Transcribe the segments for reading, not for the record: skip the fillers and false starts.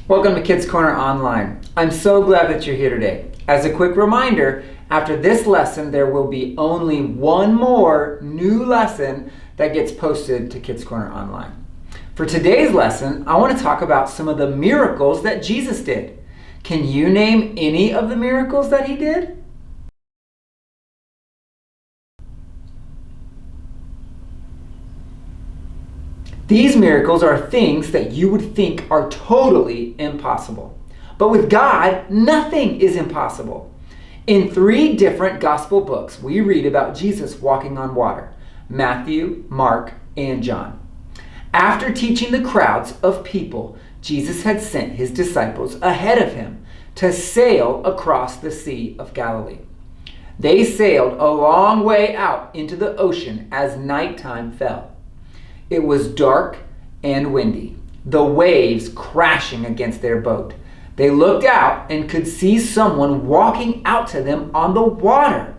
Welcome to Kids Corner Online. I'm so glad that you're here today. As a quick reminder, after this lesson, there will be only one more new lesson that gets posted to Kids Corner Online. For today's lesson, I want to talk about some of the miracles that Jesus did. Can you name any of the miracles that he did? These miracles are things that you would think are totally impossible. But with God, nothing is impossible. In 3 different gospel books, we read about Jesus walking on water: Matthew, Mark, and John. After teaching the crowds of people, Jesus had sent his disciples ahead of him to sail across the Sea of Galilee. They sailed a long way out into the ocean as nighttime fell. It was dark and windy, the waves crashing against their boat. They looked out and could see someone walking out to them on the water.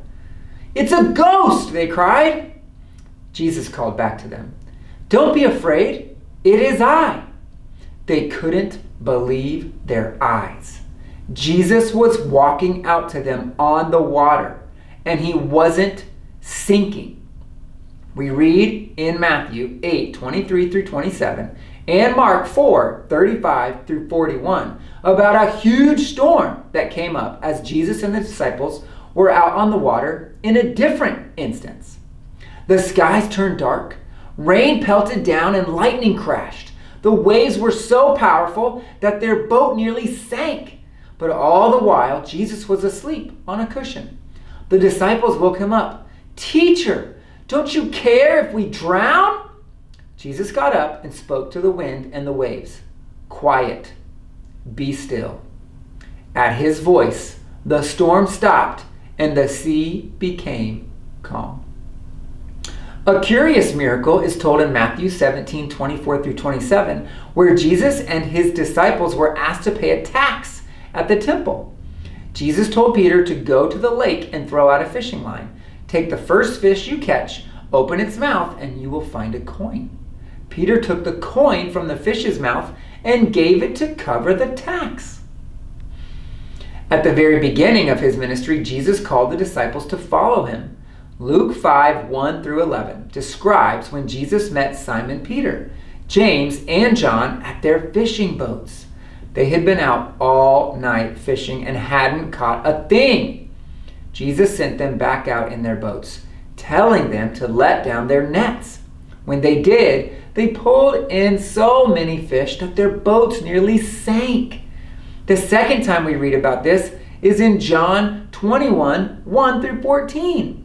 "It's a ghost!" they cried. Jesus called back to them, "Don't be afraid, it is I." They couldn't believe their eyes. Jesus was walking out to them on the water, and he wasn't sinking. We read in Matthew 8:23-27 and Mark 4:35-41 about a huge storm that came up as Jesus and the disciples were out on the water in a different instance. The skies turned dark, rain pelted down, and lightning crashed. The waves were so powerful that their boat nearly sank. But all the while, Jesus was asleep on a cushion. The disciples woke him up. "Teacher, don't you care if we drown?" Jesus got up and spoke to the wind and the waves. "Quiet, be still." At his voice, the storm stopped and the sea became calm. A curious miracle is told in Matthew 17:24-27, where Jesus and his disciples were asked to pay a tax at the temple. Jesus told Peter to go to the lake and throw out a fishing line. "Take the first fish you catch, open its mouth, and you will find a coin." Peter took the coin from the fish's mouth and gave it to cover the tax. At the very beginning of his ministry, Jesus called the disciples to follow him. Luke 5:1-11 describes when Jesus met Simon Peter, James, and John at their fishing boats. They had been out all night fishing and hadn't caught a thing. Jesus sent them back out in their boats, telling them to let down their nets. When they did, they pulled in so many fish that their boats nearly sank. The second time we read about this is in John 21:1-14.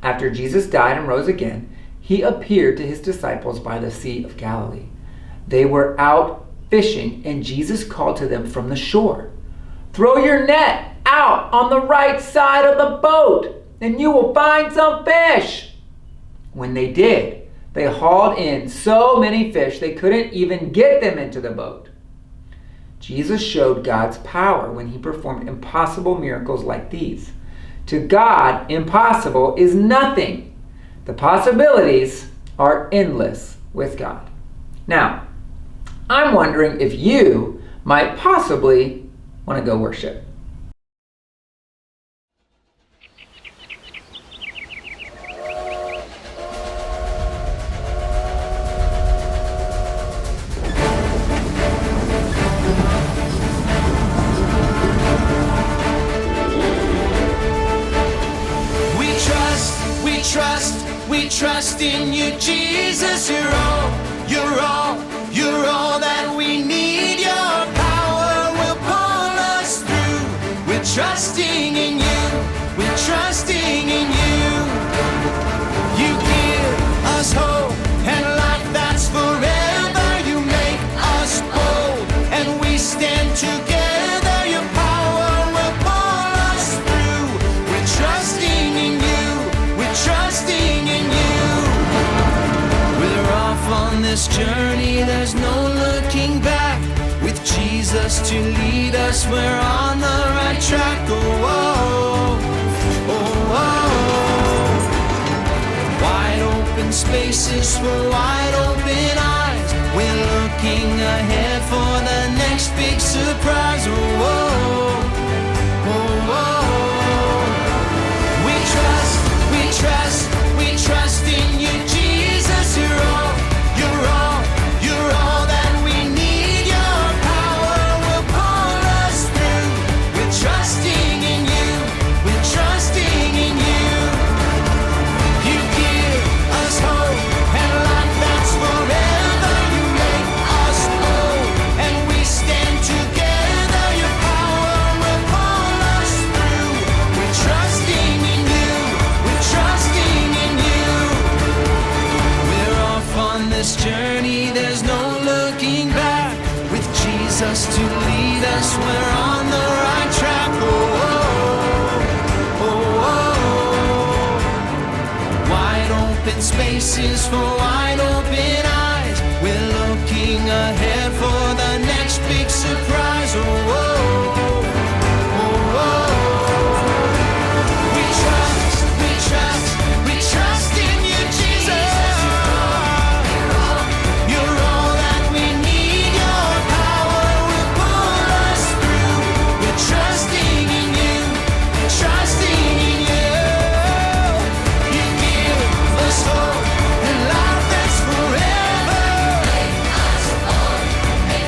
After Jesus died and rose again, he appeared to his disciples by the Sea of Galilee. They were out fishing, and Jesus called to them from the shore, "Throw your net out on the right side of the boat, and you will find some fish." When they did, they hauled in so many fish they couldn't even get them into the boat. Jesus showed God's power when he performed impossible miracles like these. To God, impossible is nothing. The possibilities are endless with God. Now, I'm wondering if you might possibly want to go worship. We trust in you, Jesus. You're all that we need. Your power will pull us through. We're trusting in you. We're trusting in you. You give us hope and life that's forever. You make us bold and we stand together. Your power will pull us through. We're trusting in you. We're trusting in you. We're off on this journey, there's no looking back. With Jesus to lead us, we're on the right track. Oh, oh, oh, oh. Wide open spaces for wide open eyes. We're looking looking ahead for the next big surprise. Oh, oh, oh, oh. We trust in you, Jesus. You're all that we need. Your power will pull us through. We're trusting in you. We're trusting in you. You give us hope and life that's forever. You make us whole and we stand together. Your power will pull us through. We're trusting in you. We're trusting in you. We're off on this journey. There's no looking back. With Jesus to lead us, we're on the right track. Oh, oh, oh, oh. Wide open spaces for wide open eyes. We're looking ahead for the next big surprise. Oh, oh, oh, oh. We trust in you, Jesus. You're all that we need. Your power will pull us through. We're trusting in you. We're trusting in you. You give us hope and life that's forever.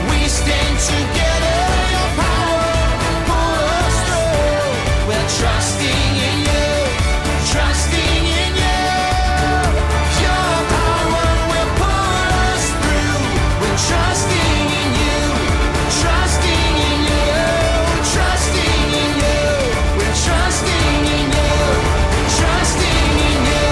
We stand together. Your power will pull us through. We're trusting in you. Trusting in you. Your power will pull us through. We're trusting in you. Trusting in you. Trusting in you. We're trusting in you. Trusting in you.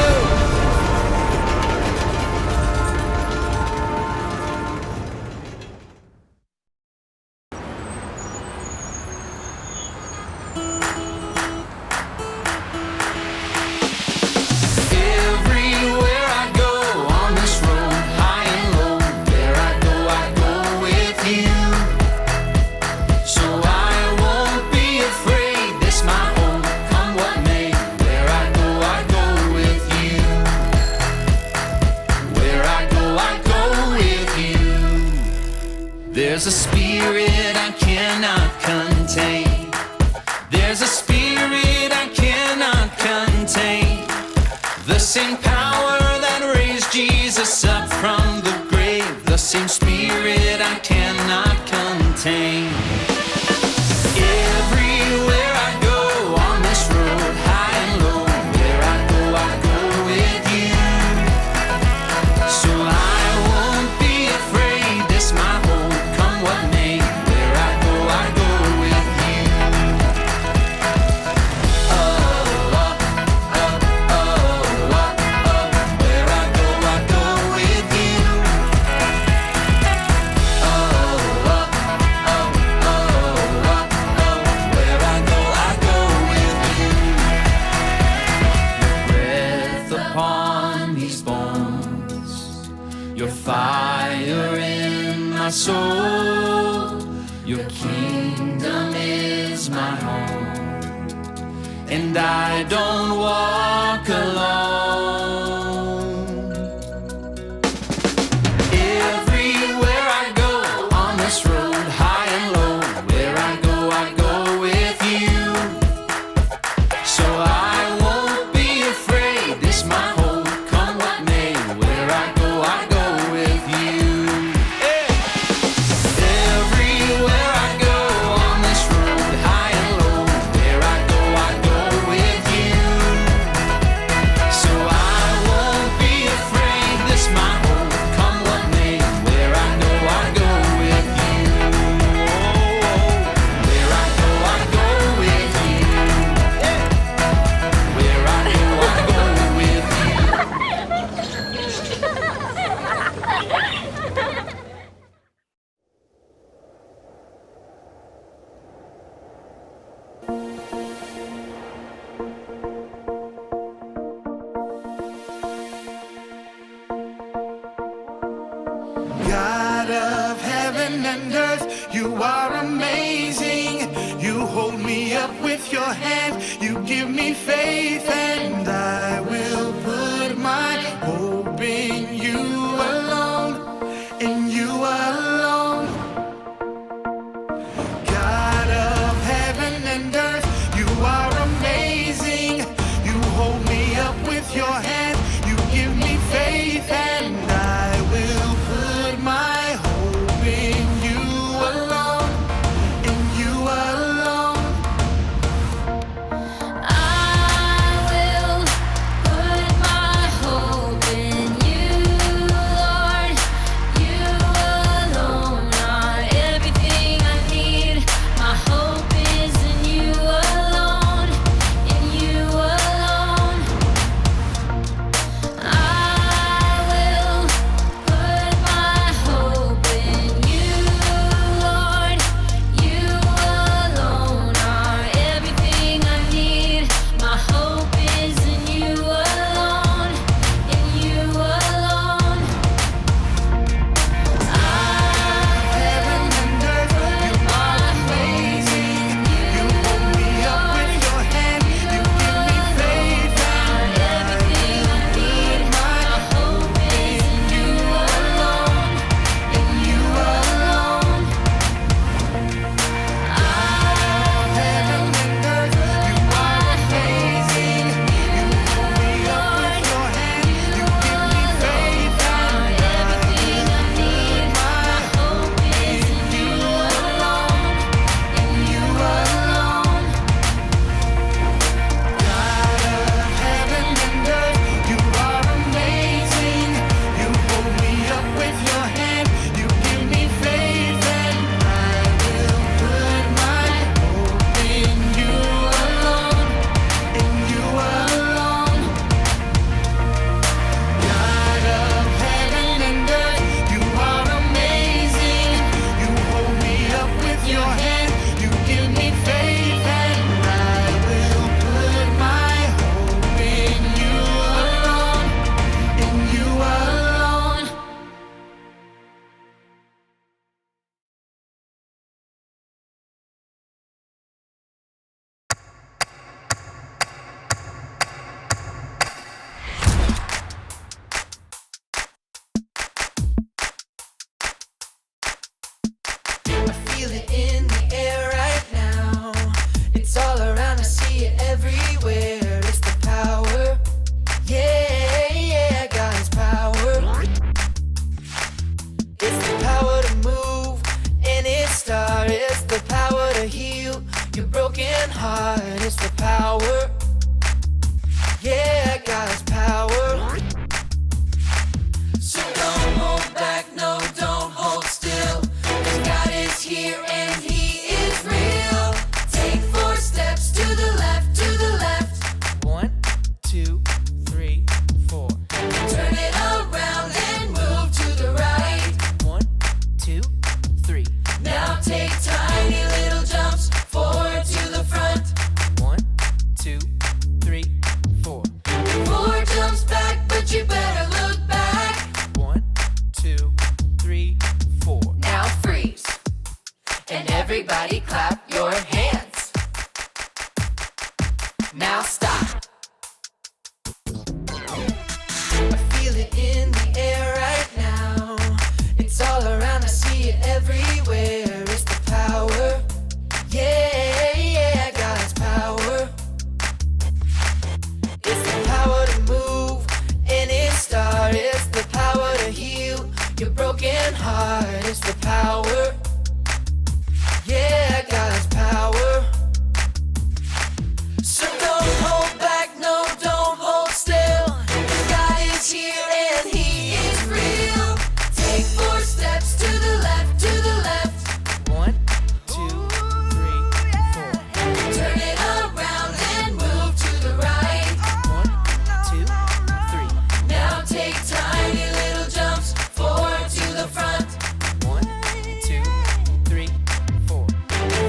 Everywhere I go on this road, high and low, where I go with you. So I won't be afraid. This my home, come what may. Where I go with you. Where I go with you. There's a spirit I cannot contain. There's a spirit I cannot contain. The same power that raised Jesus up from the grave. The same spirit I cannot contain. Everywhere I go on this road, high and low, where I go with you. So I won't be afraid. This my home, come what may. Where I go with you. Oh, oh, oh, oh, oh, oh. Where I go with you. Oh, oh, oh, oh, oh, oh. Where I go with you. Your breath upon these bones. Your fire in my soul. Your kingdom is my home. And I don't walk alone. Everywhere I go on this road, high and low, where I go with you. So I won't be afraid. This my home, come what may. Where I go with you. Everywhere I go on this road, high and low, where I go with you. So I won't be afraid. This my home, come what may. Where I go with you. Where I go with you. Where I go with you. God of heaven and earth, you are amazing. You hold me up with your hand. You give me faith, and I will put my hope in you alone. In you alone. heart, it's the power. Yeah, God's power. So don't hold back, no, don't hold still. 'Cause God is here and He is real. Take 4 steps to the left, to the left. 1, 2, 3, 4. Turn it around and move to the right. 1, 2, 3. Now take tiny little jumps forward to the front. 1, 2, 3, 4. 4 jumps back, but you better look back. 1, 2, 3, 4. Now freeze. And everybody clap your hands. Now stop. I feel it in the air right now. It's all around, I see it everywhere. It's the power. Yeah, yeah, God's power. It's the power to move any star. It's the power to heal your broken heart. It's the power. Yeah, God's power. So don't hold back, no, don't hold still. God is here and He is real. Take 4 steps to the left, to the left. 1, 2, 3, 4. Turn it around and move to the right. 1, 2, 3. Now take tiny little jumps forward to the front. 1, 2, 3, 4.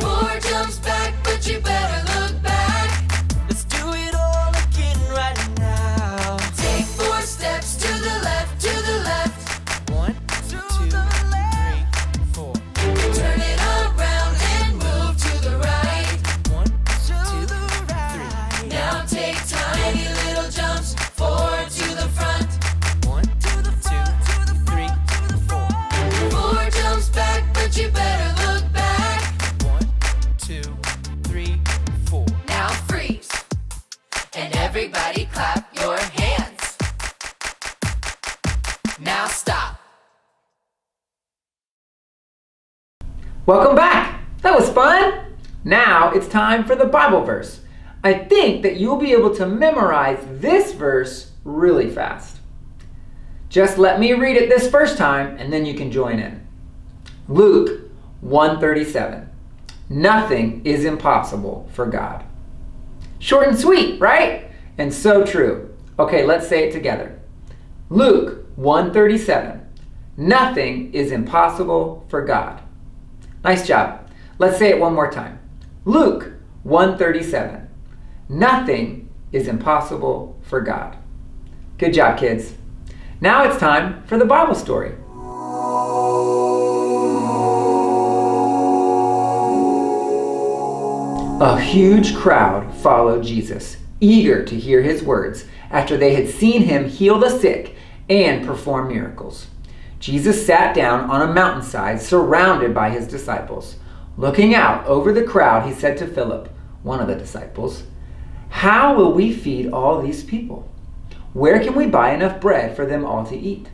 4 jumps back, but you better look back. Let's do it all again right now. Take 4 steps to the left, to the left. 1, 2, 3, 4. Turn it around and move to the right. 1, 2, 3. Now take tiny little jumps forward to the front. 1, 2, 3, 4. 4 jumps back, but you better look back. 1, 2, 3, 4. Now freeze. And everybody clap your hands. Now stop. Welcome back! That was fun! Now it's time for the Bible verse. I think that you'll be able to memorize this verse really fast. Just let me read it this first time and then you can join in. Luke 1:37. Nothing is impossible for God. Short and sweet, right? And so true. Okay, let's say it together. Luke 1:37. Nothing is impossible for God. Nice job. Let's say it one more time. Luke 1:37. Nothing is impossible for God. Good job, kids. Now it's time for the Bible story. A huge crowd followed Jesus, eager to hear his words after they had seen him heal the sick and perform miracles. Jesus sat down on a mountainside surrounded by his disciples. Looking out over the crowd, he said to Philip, one of the disciples, "How will we feed all these people? Where can we buy enough bread for them all to eat?"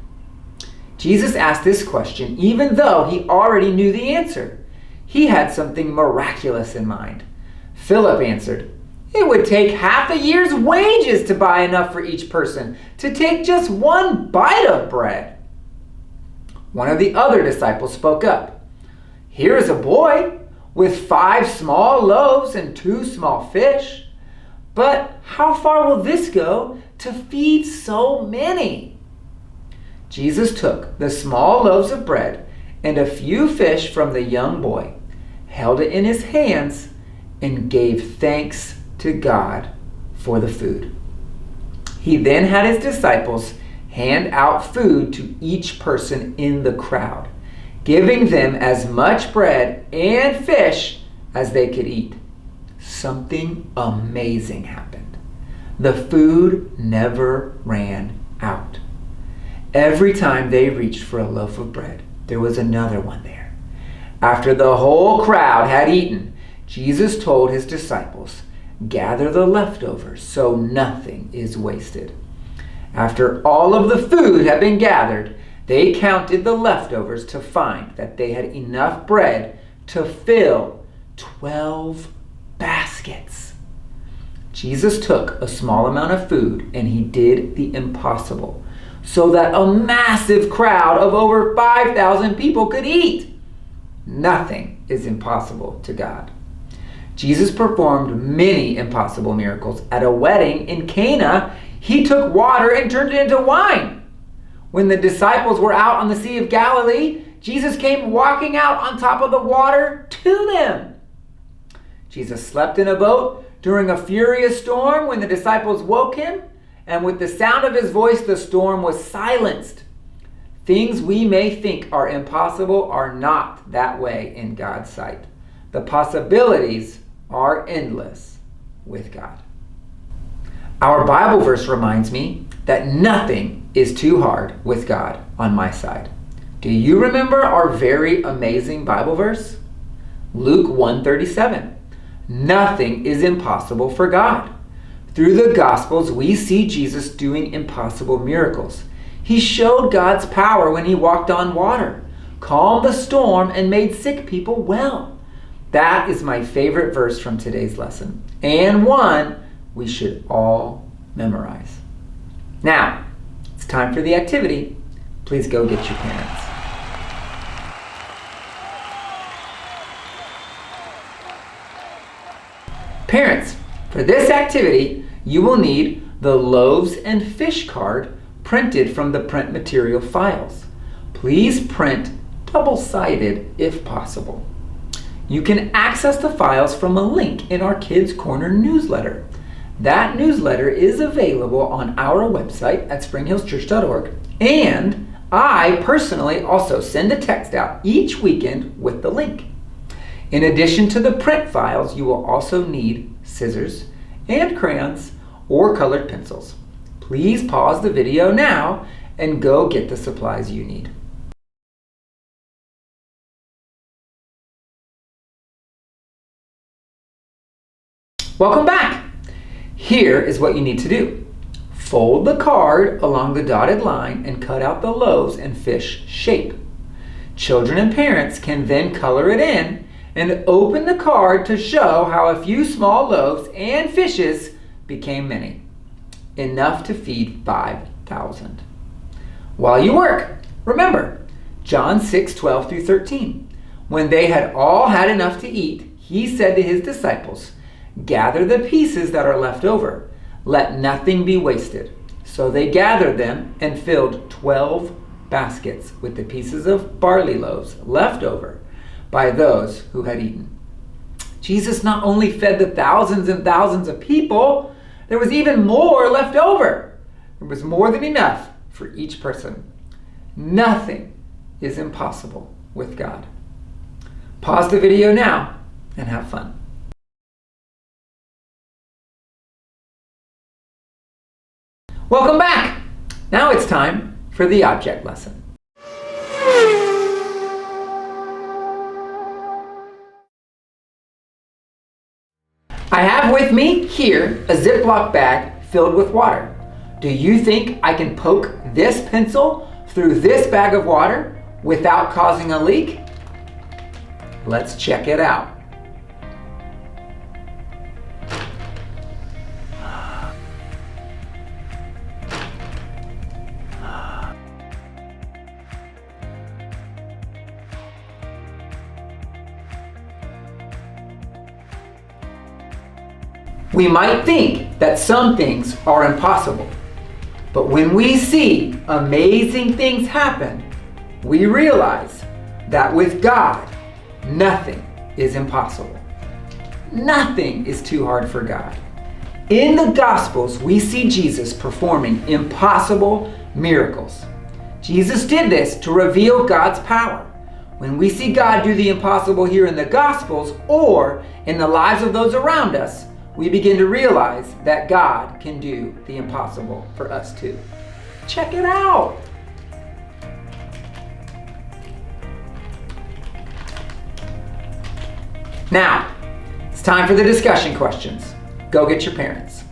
Jesus asked this question even though he already knew the answer. He had something miraculous in mind. Philip answered, "It would take half a year's wages to buy enough for each person to take just one bite of bread." One of the other disciples spoke up. "Here is a boy with 5 small loaves and 2 small fish. But how far will this go to feed so many?" Jesus took the small loaves of bread and a few fish from the young boy, held it in his hands, and gave thanks to God for the food. He then had his disciples hand out food to each person in the crowd, giving them as much bread and fish as they could eat. Something amazing happened. The food never ran out. Every time they reached for a loaf of bread, there was another one there. After the whole crowd had eaten, Jesus told his disciples, "Gather the leftovers so nothing is wasted." After all of the food had been gathered, they counted the leftovers to find that they had enough bread to fill 12 baskets. Jesus took a small amount of food and he did the impossible so that a massive crowd of over 5,000 people could eat. Nothing is impossible to God. Jesus performed many impossible miracles. At a wedding in Cana, he took water and turned it into wine. When the disciples were out on the Sea of Galilee, Jesus came walking out on top of the water to them. Jesus slept in a boat during a furious storm when the disciples woke him, and with the sound of his voice, the storm was silenced. Things we may think are impossible are not that way in God's sight. The possibilities are endless with God. Our Bible verse reminds me that nothing is too hard with God on my side. Do you remember our very amazing Bible verse? Luke 1:37. Nothing is impossible for God. Through the Gospels, we see Jesus doing impossible miracles. He showed God's power when he walked on water, calmed the storm, and made sick people well. That is my favorite verse from today's lesson, and one we should all memorize. Now, it's time for the activity. Please go get your parents. Parents, for this activity, you will need the loaves and fish card printed from the print material files. Please print double-sided if possible. You can access the files from a link in our Kids Korner newsletter. That newsletter is available on our website at springhillschurch.org, and I personally also send a text out each weekend with the link. In addition to the print files, you will also need scissors and crayons or colored pencils. Please pause the video now and go get the supplies you need. Welcome back. Here is what you need to do. Fold the card along the dotted line and cut out the loaves and fish shape. Children and parents can then color it in and open the card to show how a few small loaves and fishes became many, enough to feed 5,000. While you work, remember John 6:12 through 13. When they had all had enough to eat, he said to his disciples, "Gather the pieces that are left over. Let nothing be wasted." So they gathered them and filled 12 baskets with the pieces of barley loaves left over by those who had eaten. Jesus not only fed the thousands and thousands of people, there was even more left over. There was more than enough for each person. Nothing is impossible with God. Pause the video now and have fun. Welcome back. Now it's time for the object lesson. I have with me here a Ziploc bag filled with water. Do you think I can poke this pencil through this bag of water without causing a leak? Let's check it out. We might think that some things are impossible, but when we see amazing things happen, we realize that with God, nothing is impossible. Nothing is too hard for God. In the Gospels, we see Jesus performing impossible miracles. Jesus did this to reveal God's power. When we see God do the impossible here in the Gospels or in the lives of those around us, we begin to realize that God can do the impossible for us too. Check it out. Now, it's time for the discussion questions. Go get your parents.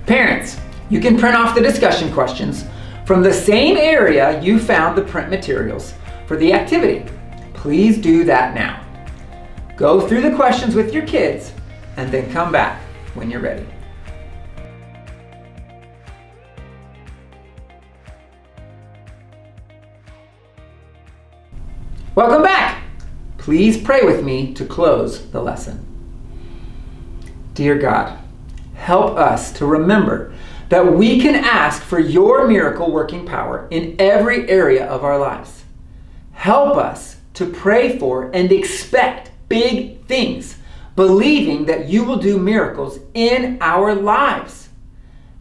Parents, you can print off the discussion questions from the same area you found the print materials for the activity. Please do that now. Go through the questions with your kids and then come back when you're ready. Welcome back. Please pray with me to close the lesson. Dear God, help us to remember that we can ask for your miracle working power in every area of our lives. Help us to pray for and expect big things, believing that you will do miracles in our lives.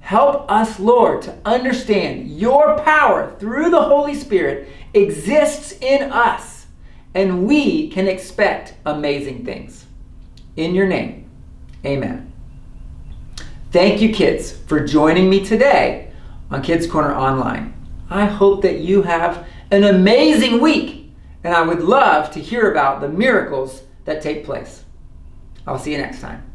Help us, Lord, to understand your power through the Holy Spirit exists in us, and we can expect amazing things. In your name, amen. Thank you, kids, for joining me today on Kids Corner Online. I hope that you have an amazing week, and I would love to hear about the miracles that take place. I'll see you next time.